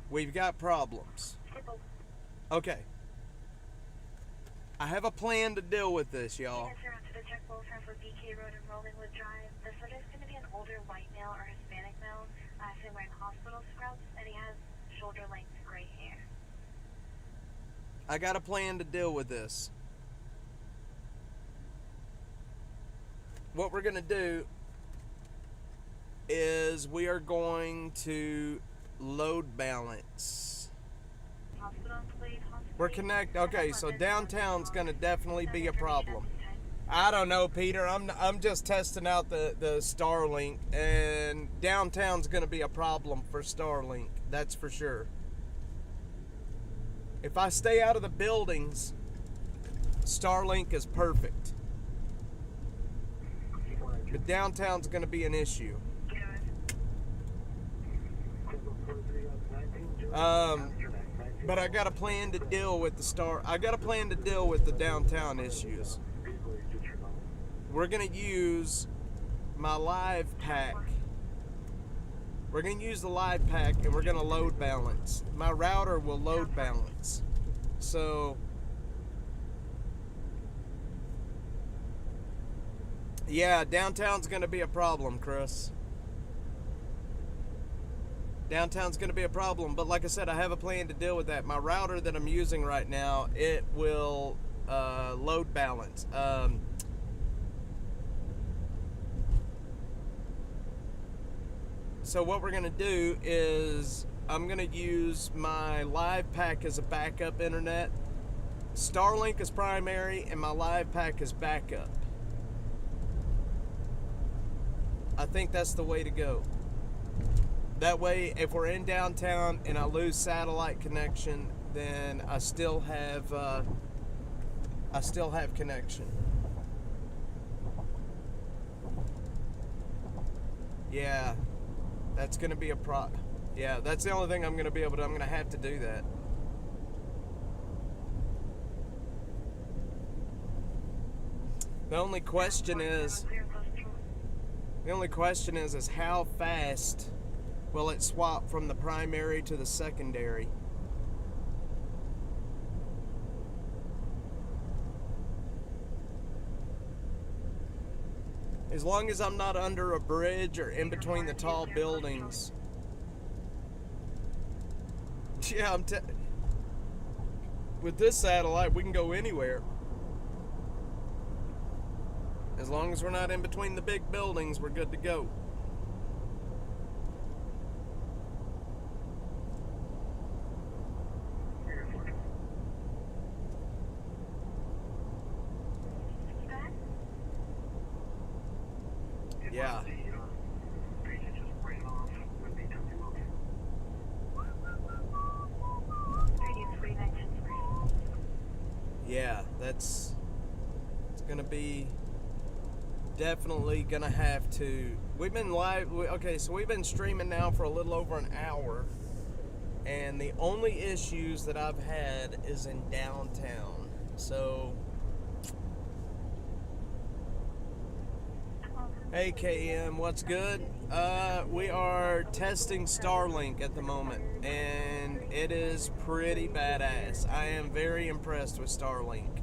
We've got problems. Okay. I have a plan to deal with this, y'all. To the check both for BK Road and Rollingwood Drive. The subject's going to be an older white male or Hispanic male. He's wearing hospital scrubs, and he has shoulder-length gray hair. I got a plan to deal with this. What we're going to do is we are going to load balance. We're connect. Okay, so downtown's going to definitely be a problem. I don't know, Peter. I'm just testing out the Starlink, and downtown's going to be a problem for Starlink. That's for sure. If I stay out of the buildings, Starlink is perfect. But downtown's going to be an issue. But I got a plan to deal with the downtown issues. We're gonna use my live pack. We're gonna use the live pack, and we're gonna load balance. My router will load balance. So yeah, downtown's gonna be a problem, Chris. Downtown's going to be a problem, but like I said, I have a plan to deal with that. My router that I'm using right now, it will load balance. So what we're going to do is I'm going to use my live pack as a backup internet. Starlink is primary, and my live pack is backup. I think that's the way to go. That way, if we're in downtown and I lose satellite connection, then I still have connection. Yeah, that's gonna be a Yeah, that's the only thing I'm gonna be able to. I'm gonna have to do that. The only question is how fast will it swap from the primary to the secondary? As long as I'm not under a bridge or in between the tall buildings. Yeah, with this satellite, we can go anywhere. As long as we're not in between the big buildings, we're good to go. Yeah. Yeah, it's gonna be definitely gonna have to. We've been live. Okay, so we've been streaming now for a little over an hour, and the only issues that I've had is in downtown. So. Hey KM, what's good? We are testing Starlink at the moment, and it is pretty badass. I am very impressed with Starlink.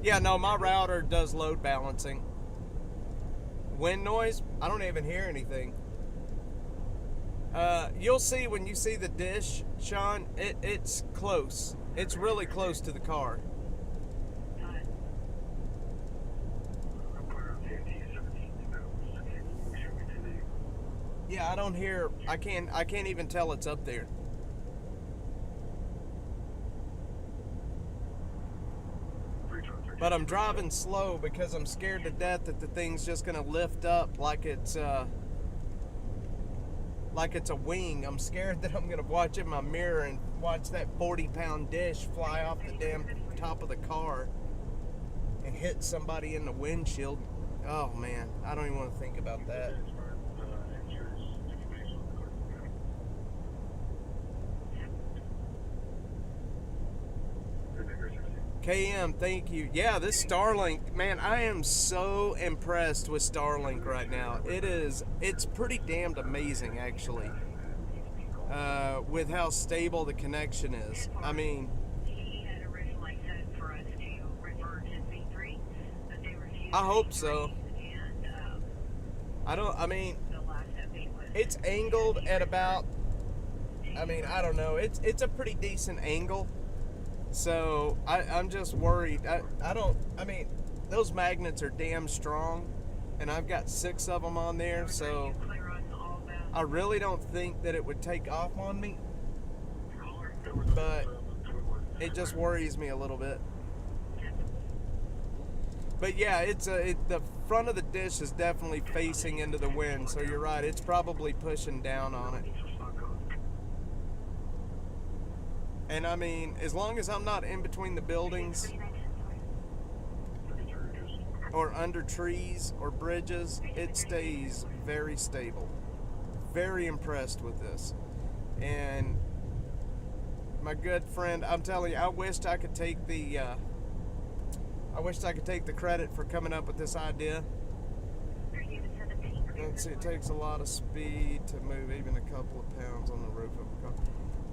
Yeah, no, my router does load balancing. Wind noise? I don't even hear anything. You'll see when you see the dish, Sean, it's close. It's really close to the car. Yeah, I don't hear. I can't even tell it's up there. But I'm driving slow because I'm scared to death that the thing's just gonna lift up like it's a wing. I'm scared that I'm gonna watch in my mirror and watch that 40-pound dish fly off the damn top of the car and hit somebody in the windshield. Oh man, I don't even want to think about that. KM, thank you. Yeah, this Starlink, man, I am so impressed with Starlink right now. It's pretty damned amazing, actually, with how stable the connection is. I mean, He had originally said for us to revert to V3, but they refused. I hope so. And I mean, the last update was it's angled at about, I don't know, it's a pretty decent angle. So I'm just worried. Those magnets are damn strong, and I've got 6 of them on there, so clear on all that. I really don't think that it would take off on me, but it just worries me a little bit. But yeah, the front of the dish is definitely facing into the wind, so you're right, it's probably pushing down on it. And I mean, as long as I'm not in between the buildings or under trees or bridges, it stays very stable. Very impressed with this. And my good friend, I'm telling you, I wished I could take the credit for coming up with this idea. Let's see, it takes a lot of speed to move even a couple of pounds on the roof of a car.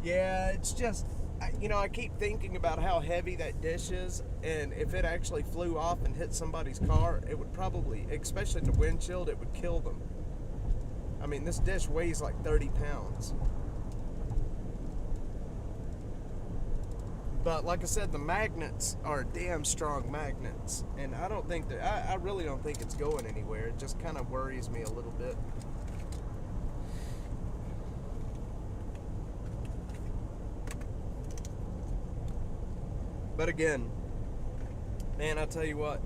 Yeah, it's just, I keep thinking about how heavy that dish is, and if it actually flew off and hit somebody's car, it would probably, especially in the windshield, it would kill them. I mean, this dish weighs like 30 pounds. But like I said, the magnets are damn strong magnets, and I really don't think it's going anywhere. It just kind of worries me a little bit. But again, man, I tell you what,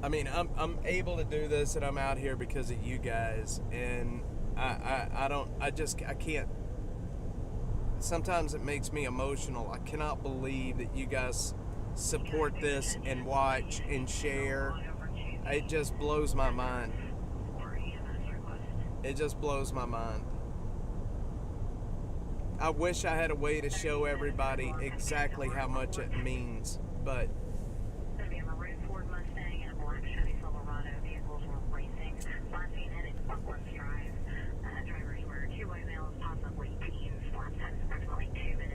I mean, I'm able to do this, and I'm out here because of you guys, and I can't. Sometimes it makes me emotional. I cannot believe that you guys support this and watch and share. It just blows my mind. It just blows my mind. I wish I had a way to show everybody exactly how much it means, but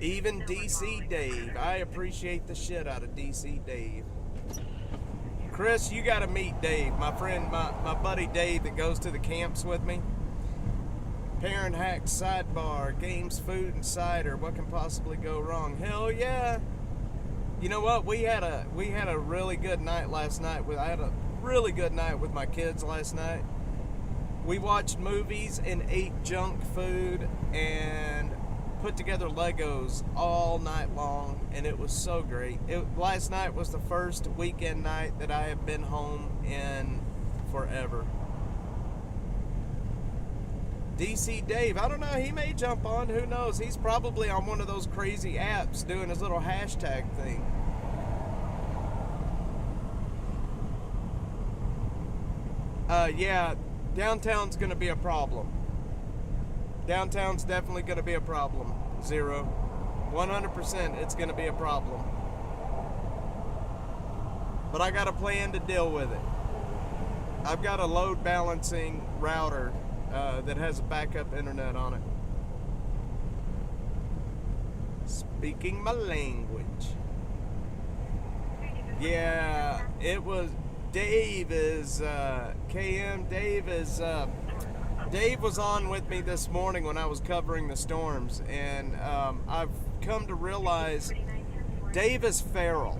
even DC Dave, I appreciate the shit out of DC Dave. Chris, you gotta meet Dave, my friend, my buddy Dave that goes to the camps with me. Parent Hacks Sidebar, games, food, and cider. What can possibly go wrong? Hell yeah! You know what? We had a really good night last night. I had a really good night with my kids last night. We watched movies and ate junk food and put together Legos all night long, and it was so great. Last night was the first weekend night that I have been home in forever. DC Dave, I don't know, he may jump on, who knows? He's probably on one of those crazy apps doing his little hashtag thing. Yeah, downtown's gonna be a problem. Downtown's definitely gonna be a problem. 100% it's gonna be a problem. But I got a plan to deal with it. I've got a load balancing router that has a backup internet on it. Speaking my language. Yeah, it was. Dave is KM. Dave was on with me this morning when I was covering the storms, and I've come to realize Dave is feral.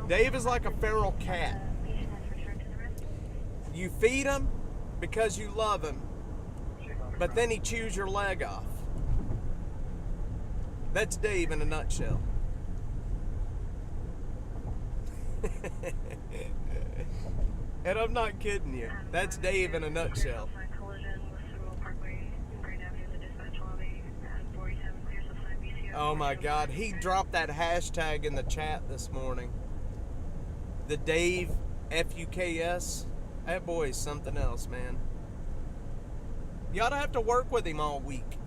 Dave is like a feral cat. You feed him because you love him, but then he chews your leg off. That's Dave in a nutshell. And I'm not kidding you. That's Dave in a nutshell. Oh my God, he dropped that hashtag in the chat this morning. The Dave FUKS. That boy is something else, man. You ought to have to work with him all week.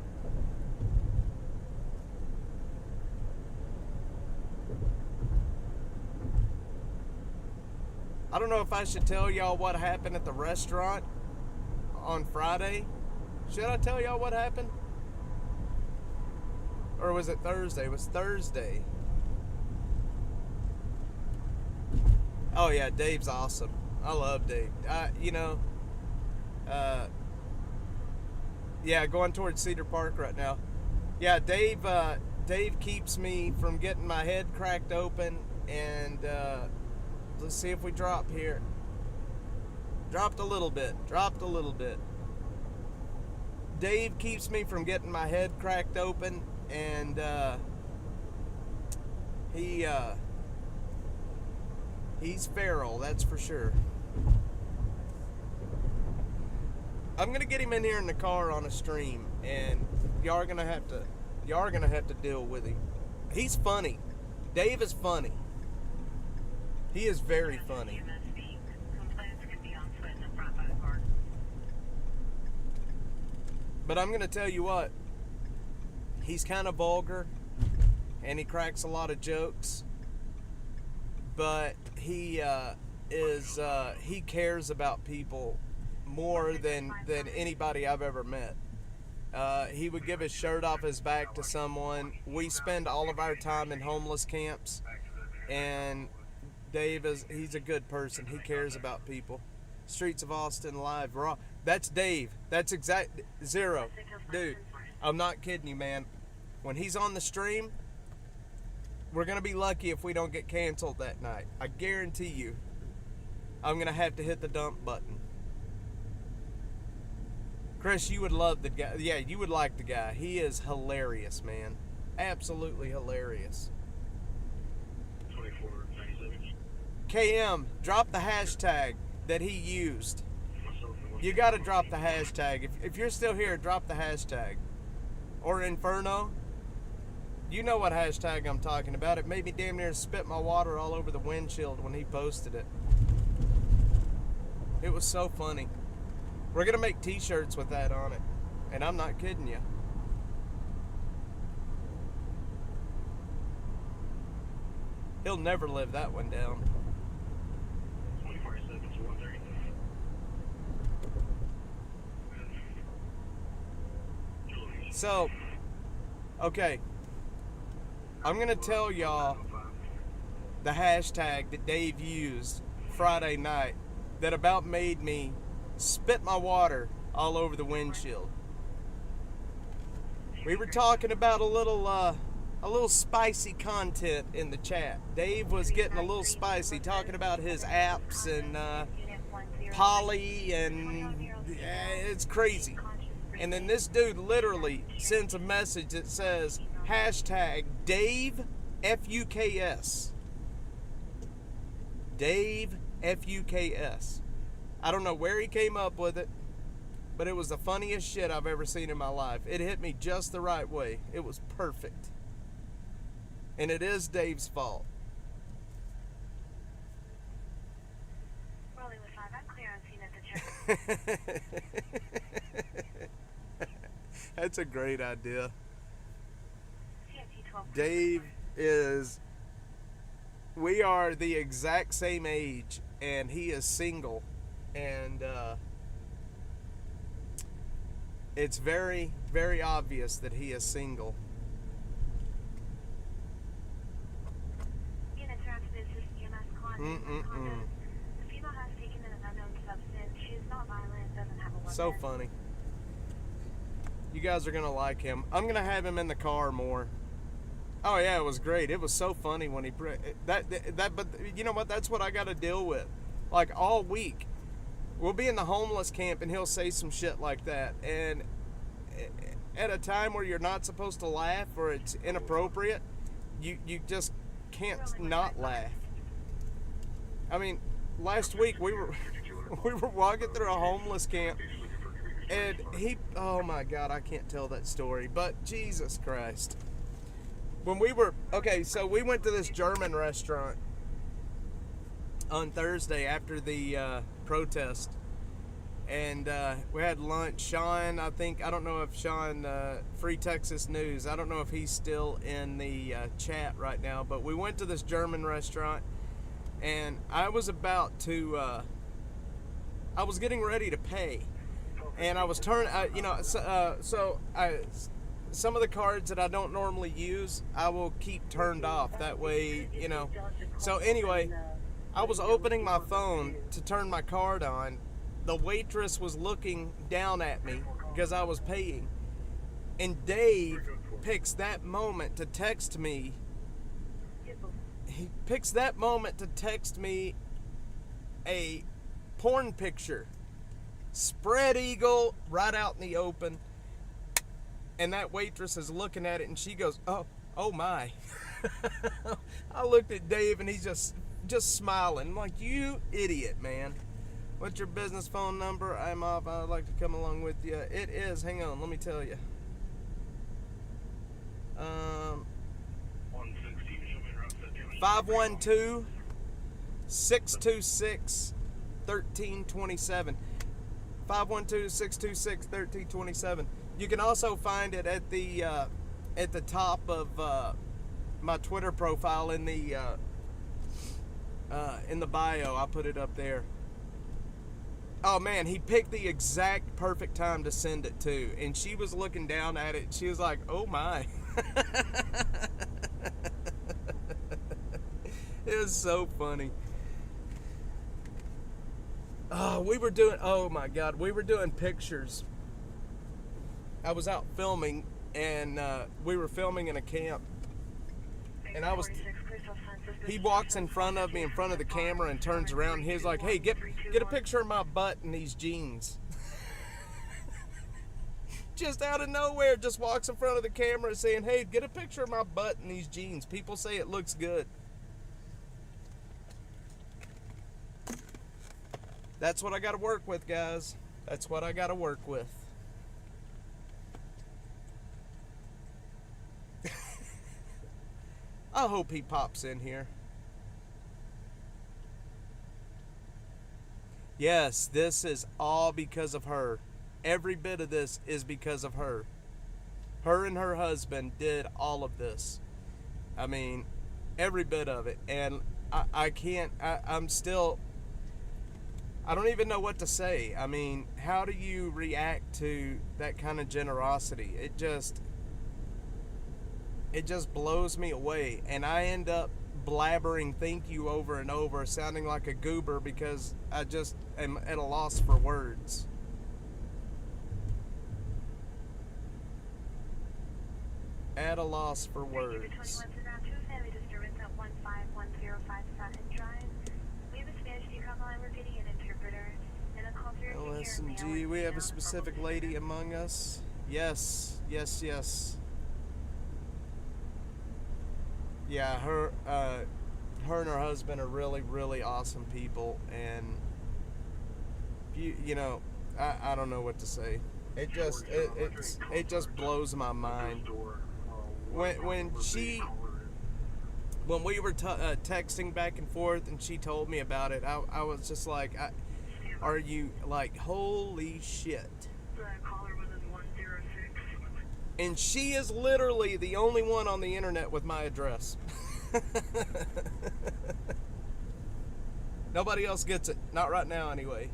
I don't know if I should tell y'all what happened at the restaurant on Friday. Should I tell y'all what happened? Or was it Thursday? It was Thursday. Oh yeah, Dave's awesome. I love Dave. Yeah, going towards Cedar Park right now. Yeah, Dave keeps me from getting my head cracked open, and let's see if we drop here. Dropped a little bit. Dave keeps me from getting my head cracked open, and he's feral, that's for sure. I'm gonna get him in here in the car on a stream, and y'all are gonna have to deal with him. He's funny. Dave is funny. He is very funny. But I'm gonna tell you what, he's kind of vulgar, and he cracks a lot of jokes. But he cares about people more than anybody I've ever met. He would give his shirt off his back to someone. We spend all of our time in homeless camps, and he's a good person. He cares about people. Streets of Austin Live, raw. That's Dave. That's exact zero, dude. I'm not kidding you, man. When he's on the stream, we're gonna be lucky if we don't get canceled that night. I guarantee you. I'm gonna have to hit the dump button. Chris, you would love the guy. Yeah, you would like the guy. He is hilarious, man. Absolutely hilarious. 2497. KM, drop the hashtag that he used. You gotta drop the hashtag. If you're still here, drop the hashtag. Or Inferno. You know what hashtag I'm talking about. It made me damn near spit my water all over the windshield when he posted it. It was so funny. We're gonna make t-shirts with that on it. And I'm not kidding you. He'll never live that one down. 24/7 to 1:30. So, okay. I'm gonna tell y'all the hashtag that Dave used Friday night that about made me spit my water all over the windshield. We were talking about a little spicy content in the chat. Dave was getting a little spicy, talking about his apps and Polly, and it's crazy. And then this dude literally sends a message that says hashtag Dave FUKS. Dave FUKS. I don't know where he came up with it, but it was the funniest shit I've ever seen in my life. It hit me just the right way. It was perfect. And it is Dave's fault. Rolling with 5, I'm clear on scene at the check. That's a great idea. CFT 12. Dave is... We are the exact same age, and he is single. And it's very, very obvious that he is single. Units are active. This is EMS contact. The female has taken an unknown substance. She is not violent, doesn't have a weapon. So funny. You guys are gonna like him. I'm gonna have him in the car more. Oh yeah, it was great. It was so funny when he but you know what? That's what I got to deal with. Like all week, we'll be in the homeless camp and he'll say some shit like that, and at a time where you're not supposed to laugh or it's inappropriate, you just can't not laugh. I mean, last week we were walking through a homeless camp, and oh my God, I can't tell that story, but Jesus Christ. When we were, okay, so we went to this German restaurant on Thursday after the protest, and we had lunch. Sean, I don't know if Sean, Free Texas News, I don't know if he's still in the chat right now, but we went to this German restaurant, and I was about to, I was getting ready to pay, and I was turning, some of the cards that I don't normally use, I will keep turned off. That way, So anyway, I was opening my phone to turn my card on. The waitress was looking down at me because I was paying. And Dave picks that moment to text me. He picks that moment to text me a porn picture. Spread eagle right out in the open. And that waitress is looking at it and she goes, oh my. I looked at Dave and he's just smiling. I'm like, you idiot, man. What's your business phone number? I'm off. I'd like to come along with you. It is, hang on, let me tell you. 512-626-1327. 512-626-1327. You can also find it at the top of my Twitter profile in the bio. I put it up there. Oh man, he picked the exact perfect time to send it too, and she was looking down at it. She was like, "Oh my!" It was so funny. We were doing pictures. I was out filming, and we were filming in a camp, and he walks in front of me in front of the camera and turns around and he's like, hey, get a picture of my butt in these jeans. Just out of nowhere, just walks in front of the camera saying, hey, get a picture of my butt in these jeans. People say it looks good. That's what I got to work with, guys. That's what I got to work with. I hope he pops in here. Yes, this is all because of her. Every bit of this is because of her. Her and her husband did all of this. I mean, every bit of it. And I don't even know what to say. I mean, how do you react to that kind of generosity? It just blows me away, and I end up blabbering thank you over and over, sounding like a goober because I just am at a loss for words. At a loss for words. LSMG, we have a specific lady among us. Yes. Yeah, her and her husband are really, really awesome people, and I don't know what to say. It just blows my mind. When we were texting back and forth, and she told me about it, I was just like, are you like, holy shit? And she is literally the only one on the internet with my address. Nobody else gets it. Not right now, anyway.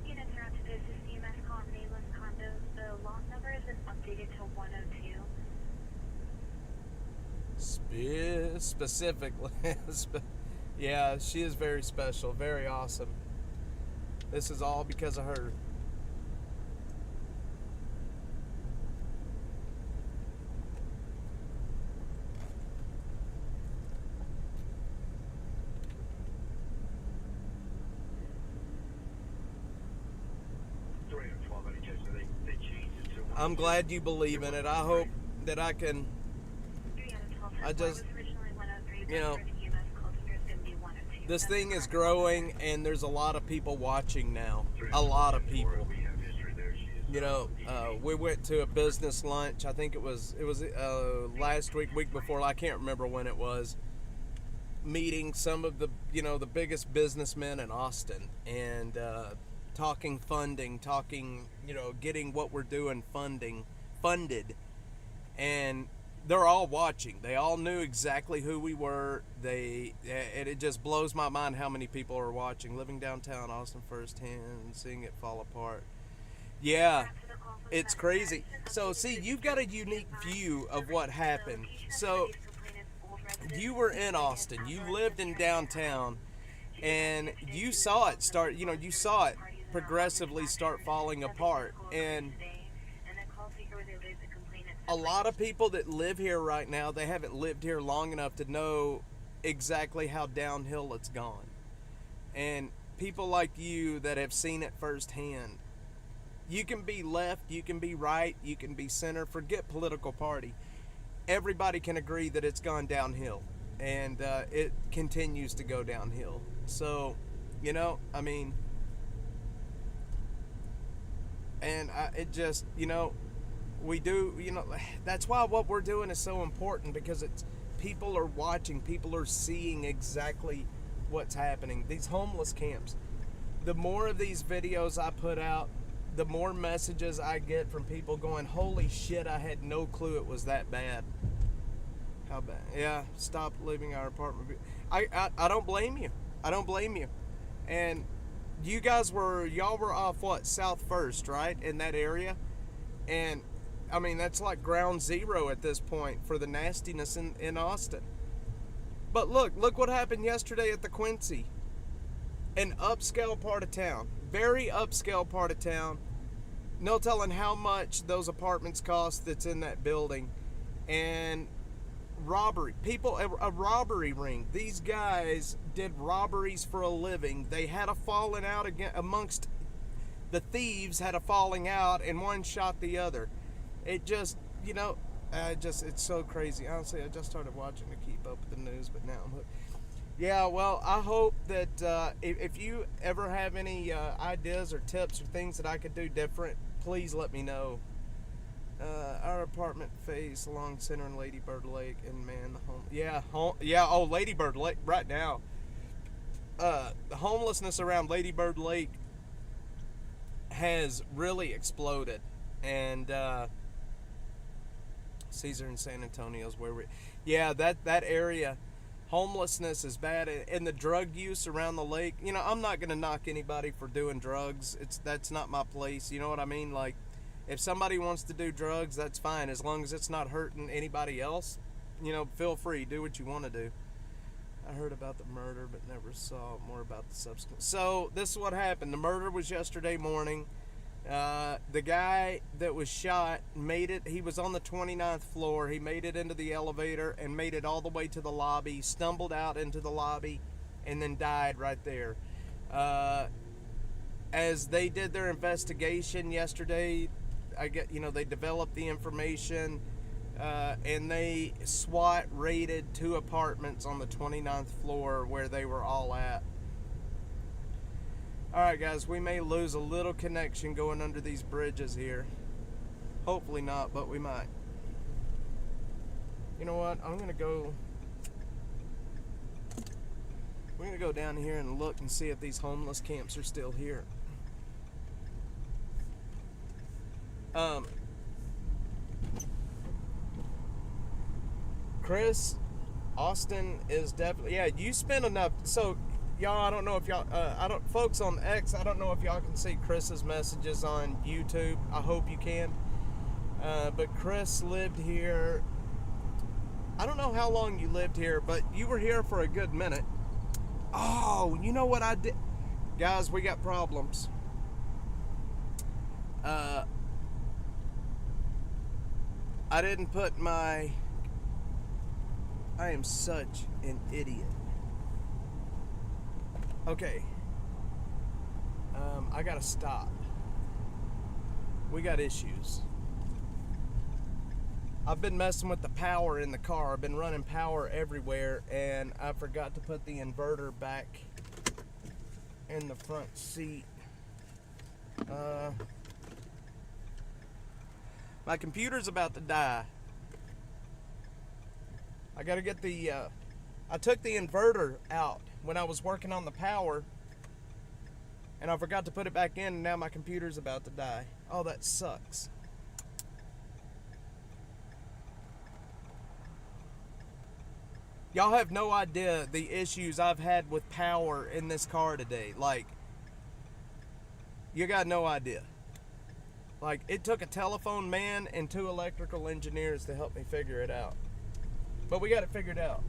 Specifically. Yeah, she is very special, very awesome. This is all because of her. I'm glad you believe in it. I hope that I can. This thing is growing, and there's a lot of people watching now. A lot of people. We went to a business lunch. I think it was last week before. I can't remember when it was. Meeting some of the the biggest businessmen in Austin, and talking funding, getting what we're doing funded, and they're all watching. They all knew exactly who we were. It just blows my mind how many people are watching. Living downtown Austin firsthand, seeing it fall apart. Yeah, it's crazy. So see, you've got a unique view of what happened. So you were in Austin. You lived in downtown, and you saw it start. You saw it progressively start falling apart. And a lot of people that live here right now, they haven't lived here long enough to know exactly how downhill it's gone. And people like you that have seen it firsthand, you can be left, you can be right, you can be center, forget political party. Everybody can agree that it's gone downhill, and it continues to go downhill. So, I mean, and it just, we do, that's why what we're doing is so important, because it's people are watching, people are seeing exactly what's happening. These homeless camps, the more of these videos I put out, the more messages I get from people going, holy shit, I had no clue it was that bad. How bad? Yeah, stop leaving our apartment. I don't blame you. I don't blame you. And y'all were off what, South First, right? In that area? And I mean, that's like ground zero at this point for the nastiness in Austin. But look what happened yesterday at the Quincy. An upscale part of town. Very upscale part of town. No telling how much those apartments cost that's in that building. And robbery. A robbery ring. These guys did robberies for a living. They had a falling out amongst the thieves, had a falling out, and one shot the other. It just, it's so crazy. Honestly, I just started watching to keep up with the news, but now I'm hooked. Yeah, well, I hope that if you ever have any ideas or tips or things that I could do different, please let me know. Our apartment face along Center and Lady Bird Lake, and man, oh, Lady Bird Lake right now. The homelessness around Lady Bird Lake has really exploded, and Caesar and San Antonio is where that area. Homelessness is bad, and the drug use around the lake. I'm not gonna knock anybody for doing drugs. That's not my place. You know what I mean? Like, if somebody wants to do drugs, that's fine, as long as it's not hurting anybody else. Feel free, do what you want to do. I heard about the murder, but never saw more about the subsequent. So this is what happened. The murder was yesterday morning. The guy that was shot made it. He was on the 29th floor. He made it into the elevator and made it all the way to the lobby, stumbled out into the lobby, and then died right there. As they did their investigation yesterday, they developed the information, and they SWAT raided 2 apartments on the 29th floor where they were all at. Alright guys, we may lose a little connection going under these bridges here. Hopefully not, but we might. You know what? We're gonna go down here and look and see if these homeless camps are still here. Chris, Austin is definitely, you spend enough. So y'all, I don't know if y'all, folks on X, I don't know if y'all can see Chris's messages on YouTube. I hope you can. But Chris lived here. I don't know how long you lived here, but you were here for a good minute. Oh, you know what I did? Guys, we got problems. I didn't put I am such an idiot. Okay. I gotta stop. We got issues. I've been messing with the power in the car. I've been running power everywhere, and I forgot to put the inverter back in the front seat. My computer's about to die. I gotta get I took the inverter out when I was working on the power, and I forgot to put it back in, and now my computer's about to die. Oh, that sucks. Y'all have no idea the issues I've had with power in this car today. Like, you got no idea. Like, it took a telephone man and 2 electrical engineers to help me figure it out. But we got it figured out.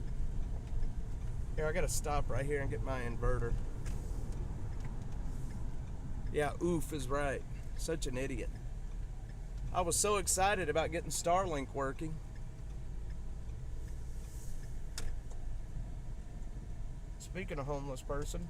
Here, I gotta stop right here and get my inverter. Yeah, oof is right. Such an idiot. I was so excited about getting Starlink working. Speaking of homeless person.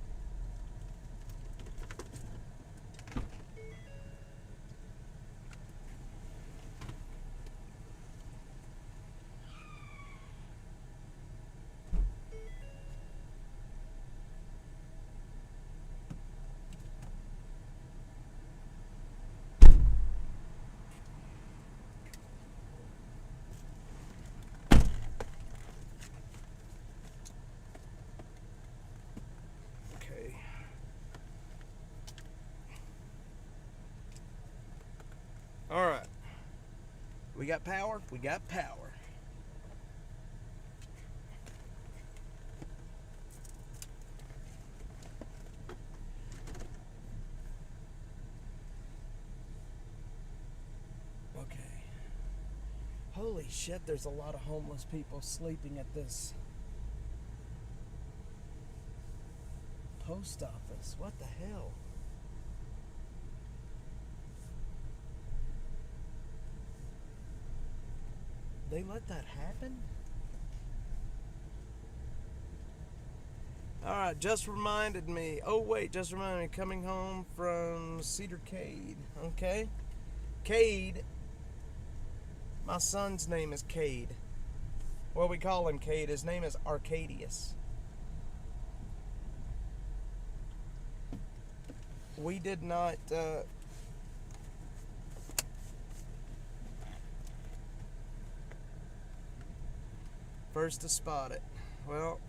Okay. All right. We got power. We got power. Okay. Holy shit, there's a lot of homeless people sleeping at this post office. What the hell? They let that happen? Alright, just reminded me. Oh, wait, just reminded me. Coming home from Cedar Cade. Okay. Cade. My son's name is Cade. Well, we call him Cade. His name is Arcadius. We did not... First to spot it. Well,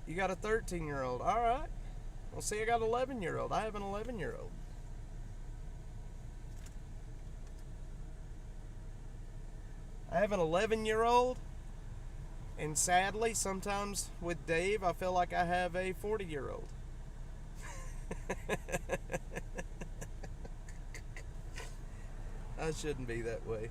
you got a 13-year-old. All right. Well, see, I got an 11-year-old. I have an 11-year-old. I have an 11-year-old, and sadly, sometimes with Dave, I feel like I have a 40-year-old. I shouldn't be that way.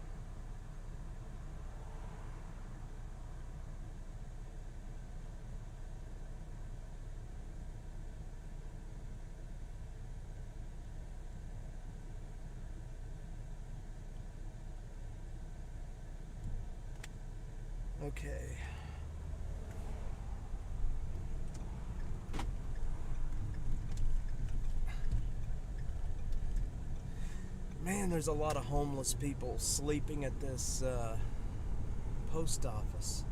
Okay. Man, there's a lot of homeless people sleeping at this post office.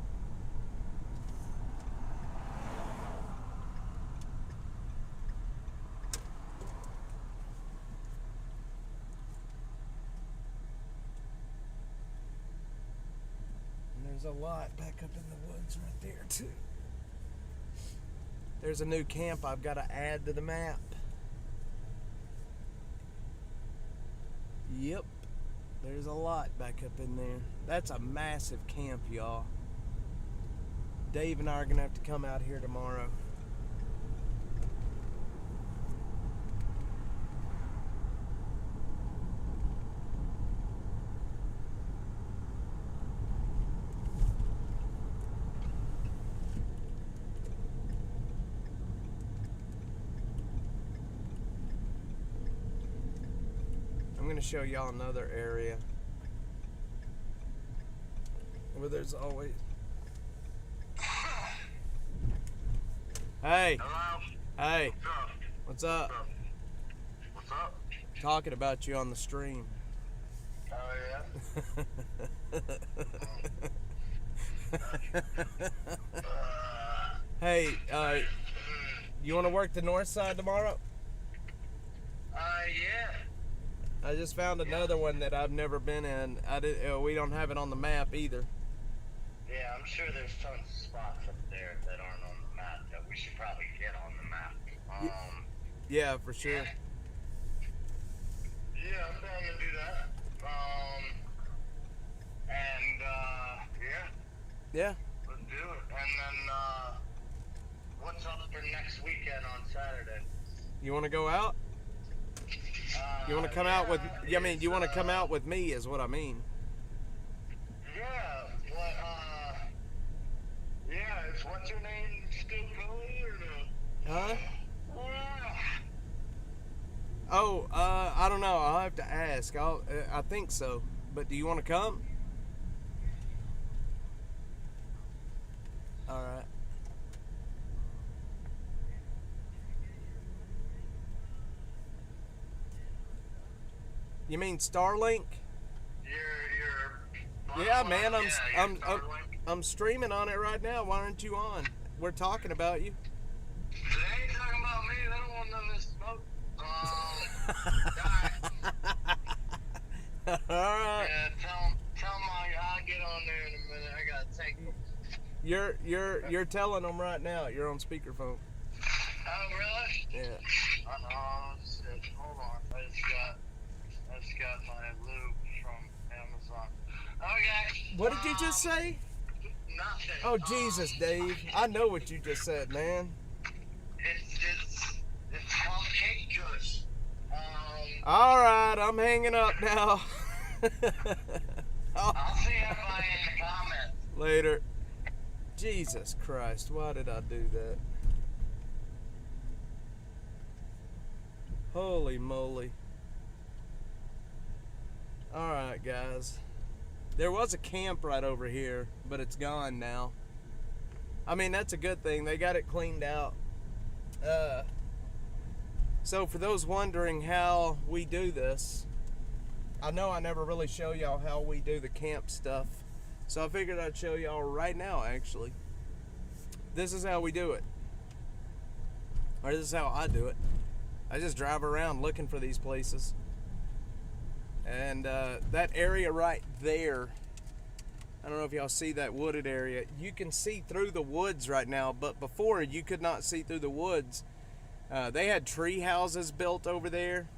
And there's a lot back up in the woods right there, too. There's a new camp I've got to add to the map. Yep, there's a lot back up in there. That's a massive camp, y'all. Dave and I are gonna have to come out here tomorrow. I'm going to show y'all another area where there's always... Hey. Hello? Hey. What's up? What's up? Talking about you on the stream. Oh, yeah? Hey, you want to work the north side tomorrow? Yeah. I just found another one that I've never been in. We don't have it on the map either. Yeah, I'm sure there's tons of spots up there that aren't on the map that we should probably get on the map. Yeah, for sure. Yeah, I'm down to do that. Yeah. Let's do it. And then, what's up for next weekend on Saturday? You want to go out? You want to come out with? I mean, you want to come out with me? Is what I mean. Yeah. What? Yeah. Is what's her name still going or no? Huh? Yeah. Oh, I don't know. I'll have to ask. I think so. But do you want to come? All right. You mean Starlink? You're. Yeah, man. Starlink. I'm streaming on it right now. Why aren't you on? We're talking about you. They ain't talking about me. They don't want none of this smoke. All right. Yeah, tell them I'll get on there in a minute. I gotta take them. You're telling them right now. You're on speakerphone. Oh, really? Yeah. Oh, shit. Hold on. I just got my lube from Amazon. Okay. What did you just say? Nothing. Oh, Jesus, Dave. I know what you just said, man. It's called cake juice. All right, I'm hanging up now. I'll see everybody in the comments. Later. Jesus Christ, why did I do that? Holy moly. Alright, guys. There was a camp right over here, but it's gone now. I mean, that's a good thing. They got it cleaned out. So for those wondering how we do this, I know I never really show y'all how we do the camp stuff. So I figured I'd show y'all right now, actually. This is how we do it. Or this is how I do it. I just drive around looking for these places. And that area right there, I don't know if y'all see that wooded area. You can see through the woods right now, but before you could not see through the woods. They had tree houses built over there.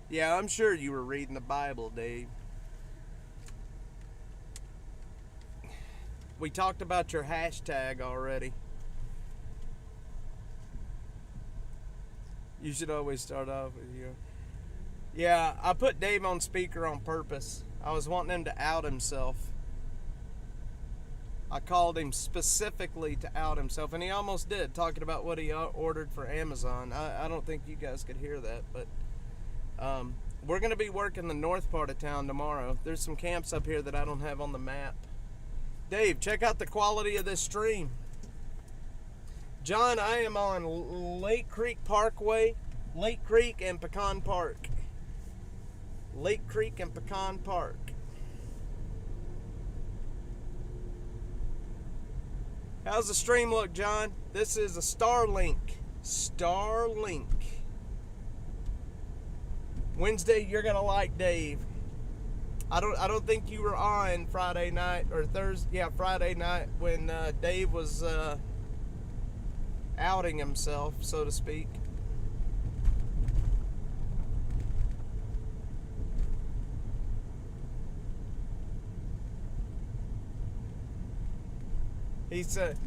Yeah, I'm sure you were reading the Bible, Dave. We talked about your hashtag already. You should always start off with you. Yeah, I put Dave on speaker on purpose. I was wanting him to out himself. I called him specifically to out himself, and he almost did, talking about what he ordered for Amazon. I don't think you guys could hear that, but we're going to be working the north part of town tomorrow. There's some camps up here that I don't have on the map. Dave, check out the quality of this stream. John, I am on Lake Creek Parkway, Lake Creek and Pecan Park. Lake Creek and Pecan Park. How's the stream look, John? This is a Starlink. Starlink. Wednesday, you're gonna like Dave. I don't think you were on Friday night or Thursday. Yeah, Friday night when Dave was outing himself, so to speak. He said,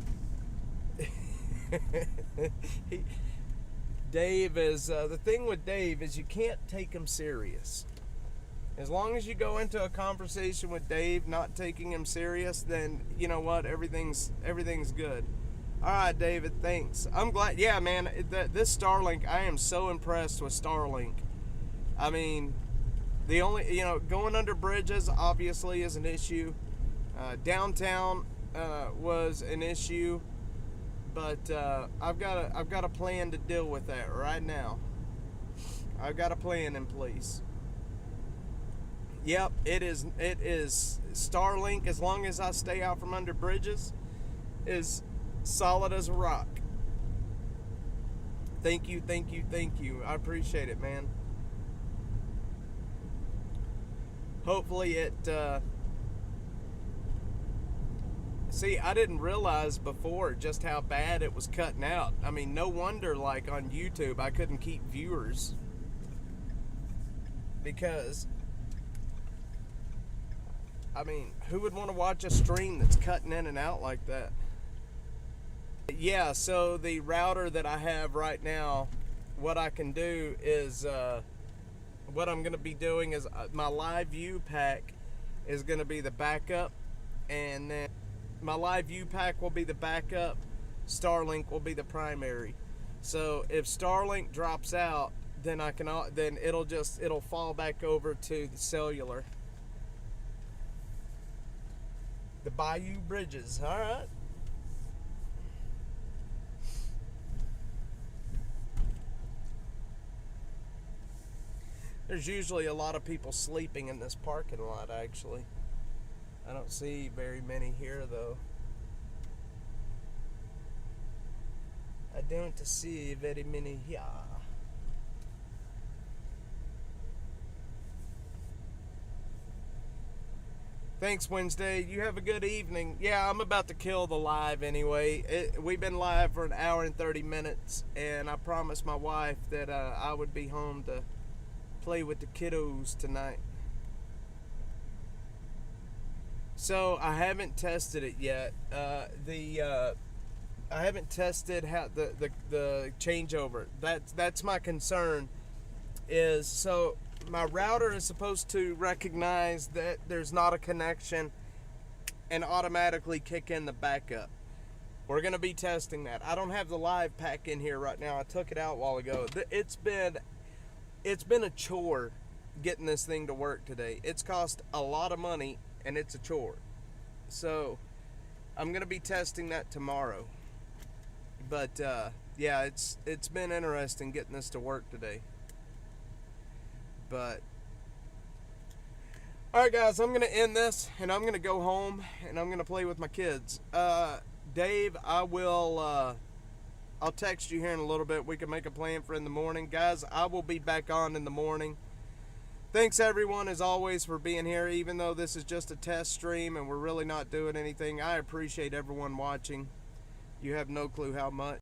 Dave is, the thing with Dave is you can't take him serious. As long as you go into a conversation with Dave not taking him serious, then you know what, everything's good. All right, David, thanks. I'm glad. Yeah, man, this Starlink, I am so impressed with Starlink. I mean, the only, going under bridges obviously is an issue. Downtown was an issue, but I've got a plan to deal with that right now. I've got a plan in place. Yep, it is Starlink, as long as I stay out from under bridges, is solid as a rock. Thank you. I appreciate it, man. Hopefully it see, I didn't realize before just how bad it was cutting out. I mean, no wonder, like, on YouTube I couldn't keep viewers, because I mean, who would want to watch a stream that's cutting in and out like that? Yeah, so the router that I have right now, what I can do is, what I'm going to be doing is my live view pack is going to be the backup, and then my live view pack will be the backup, Starlink will be the primary. So if Starlink drops out, then it'll fall back over to the cellular. The Bayou Bridges, all right. There's usually a lot of people sleeping in this parking lot, actually. I don't see very many here, though. I don't see very many here. Thanks, Wednesday. You have a good evening. Yeah, I'm about to kill the live anyway. We've been live for an hour and 30 minutes, and I promised my wife that I would be home to play with the kiddos tonight. So I haven't tested it yet. I haven't tested how the changeover. That's my concern. Is so my router is supposed to recognize that there's not a connection and automatically kick in the backup. We're gonna be testing that. I don't have the live pack in here right now. I took it out a while ago. It's been a chore getting this thing to work today. It's cost a lot of money and it's a chore. So I'm gonna be testing that tomorrow. But yeah, it's been interesting getting this to work today. But alright guys, I'm gonna end this and I'm gonna go home and I'm gonna play with my kids. Dave, I'll text you here in a little bit. We can make a plan for in the morning. Guys, I will be back on in the morning. Thanks everyone as always for being here, even though this is just a test stream and we're really not doing anything. I appreciate everyone watching. You have no clue how much.